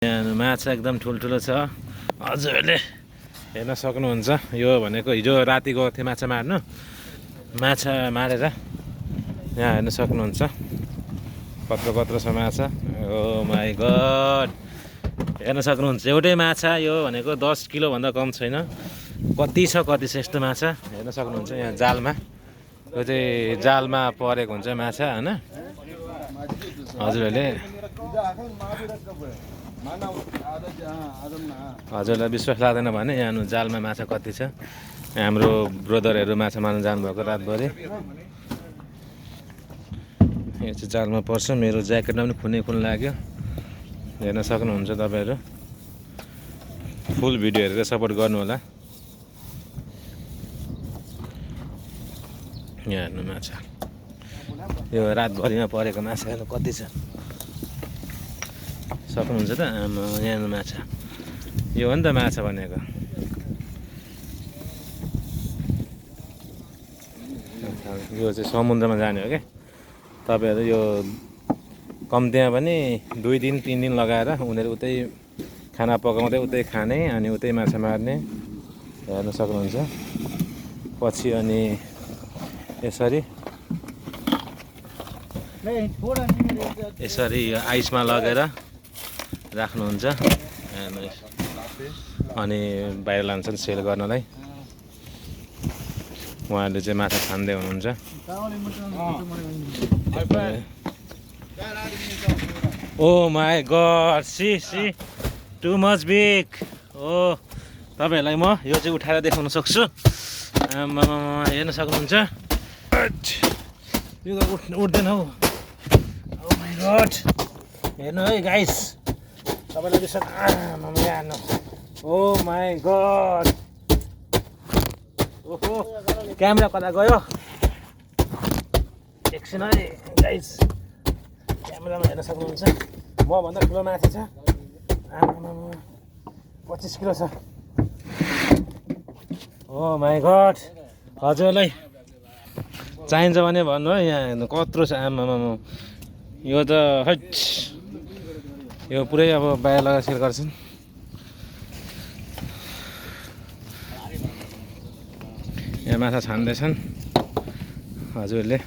यहाँ माछा एकदम ठुल्ठुलो छ। हजुरहरूले हेर्न सक्नुहुन्छ। यो भनेको हिजो राति गएको थिएँ माछा मार्नु। माछा मारेर यहाँ हेर्न सक्नुहुन्छ कत्रो कत्रो छ माछा। ओ माई गड, हेर्न सक्नुहुन्छ एउटै माछा। यो भनेको 10 किलोभन्दा कम छैन। कति छ यस्तो माछा हेर्न सक्नुहुन्छ यहाँ जालमा। यो चाहिँ जालमा परेको हुन्छ माछा होइन। हजुरलाई विश्वास लाग्दैन भने यहाँ जालमा माछा कति छ। हाम्रो ब्रदरहरू माछा मार्न जानुभएको रातभरि। यो चाहिँ जालमा पर्छ। मेरो ज्याकेटमा पनि खुन लाग्यो। हेर्न सक्नुहुन्छ तपाईँहरू। फुल भिडियो हेरेर सपोर्ट गर्नु होला। यहाँ हेर्नु माछा, यो रातभरिमा परेको माछाहरू कति छ सक्नुहुन्छ त। यहाँ माछा, यो हो नि त माछा भनेको। यो चाहिँ समुद्रमा जाने हो क्या तपाईँहरू। यो कम्तीमा पनि 2 दिन 3 दिन लगाएर उनीहरू उतै खाना पकाउँदै उतै खाने अनि उतै माछा मार्ने हेर्न सक्नुहुन्छ। पछि अनि यसरी यो आइसमा लगेर राख्नुहुन्छ अनि बाहिर लान्छन् सेल गर्नलाई। उहाँहरूले चाहिँ माछा छान्दै हुनुहुन्छ। Oh my god, see too much big. ओ तपाईँहरूलाई म यो चाहिँ उठाएर देखाउन सक्छु। हेर्न सक्नुहुन्छ। यो उठ्दैन हौ। ओ माई गड, हेर्नु है गाइस, तपाईँलाई विश्वास हेर्नु। ओ माई गड, ओहो क्यामेरा कता गयो एकछिन है गाइस। क्यामेरामा हेर्न सक्नुहुन्छ मभन्दा ठुलो माछा छ। 25 किलो छ। ओ माई गड, हजुरलाई चाहिन्छ भने भन्नु है। यहाँ हेर्नु कत्रो छ। आमामा, यो त हैट, यो पुरै अब बाहिर लगाएर सेल गर्छन्। यहाँ माछा छान्दैछन् हजुरहरूले।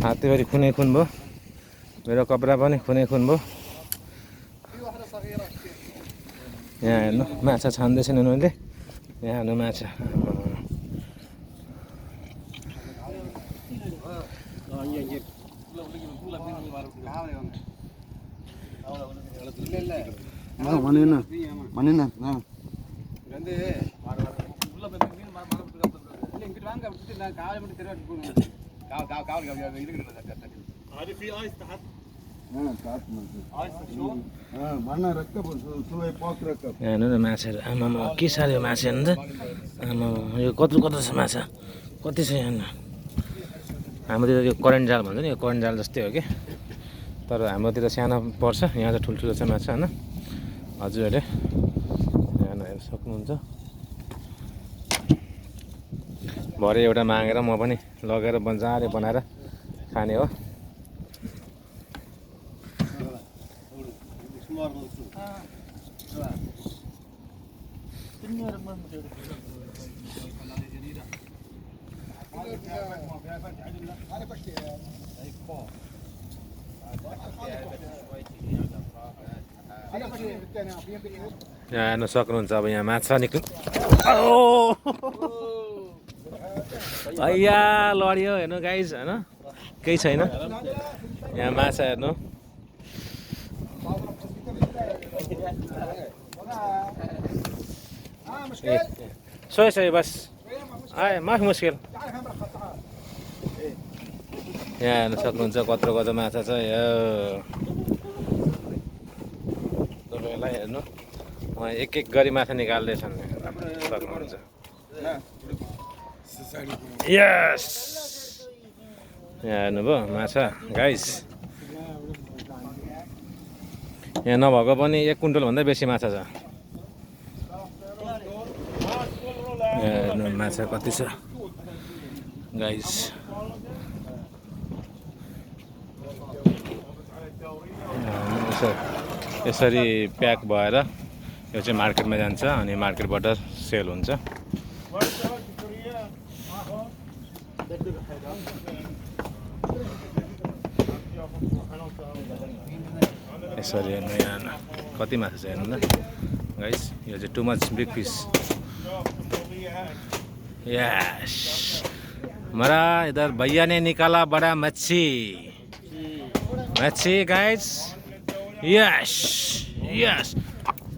हातैभरि खुनै खुन भयो। मेरो कपडा पनि खुनै खुन भयो। यहाँ हेर्नु माछा छान्दैछन् उनीहरूले। यहाँ हेर्नु माछा। हेर्नु न माछाहरू। आमामा के साह्रो माछा हेर्नु त। आमामा यो कत्रो कत्रो छ माछा, कति छ यहाँ। हाम्रोतिर यो करेन्ट जाल भन्छ नि, यो करेन्ट जाल जस्तै हो कि, तर हाम्रोतिर सानो पर्छ। यहाँ चाहिँ ठुल्ठुलो छ माछा होइन। हजुरहरूले यहाँ हेर्न सक्नुहुन्छ। भरे एउटा मागेर म पनि लगेर मजाले बनाएर खाने हो। यहाँ हेर्न सक्नुहुन्छ। अब यहाँ माछा निक्ल्यो। भैया लड्यो हेर्नु गाइस होइन, केही छैन। यहाँ माछा हेर्नु। सोय बस आए माफ मुस्किल। यहाँ हेर्न सक्नुहुन्छ कत्रो कत्रो माछा छ। यो तपाईँहरूलाई हेर्नु, उहाँ एक एक गरी माछा निकाल्दैछन् सक्नुहुन्छ। यस, यहाँ हेर्नुभयो माछा गाइस। यहाँ नभएको पनि 1 कुइन्टलभन्दा बेसी माछा छ। हेर्नु माछा कति छ गाइस। यसरी प्याक भएर यो चाहिँ मार्केटमा जान्छ अनि मार्केटबाट सेल हुन्छ। यसरी हेर्नु यहाँ कति माछा छ हेर्नु न गाइस, यो चाहिँ टु मच बिग फिस। यस हमारा इधर भैया ने निकाला बड़ा मच्छी, मच्छी गाइस। यस यस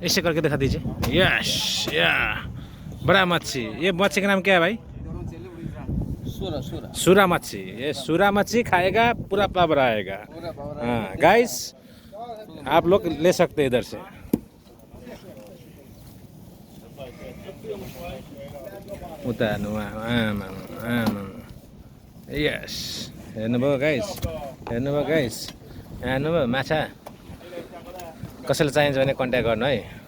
ऐसे करके दिखा दीजिए। यस या बड़ा मच्छी। ये मच्छी का नाम क्या है भाई? सूरा मच्छी। ये सूरा मच्छी खाएगा पूरा पावर आएगा। हाँ गाइस, आप लोग ले सकते हैं इधर से। उतार्नु यस हेर्नुभयो गाइस, हेर्नुभयो गाइस, हेर्नुभयो माछा। कसैलाई चाहिन्छ भने कन्ट्याक्ट गर्नु है।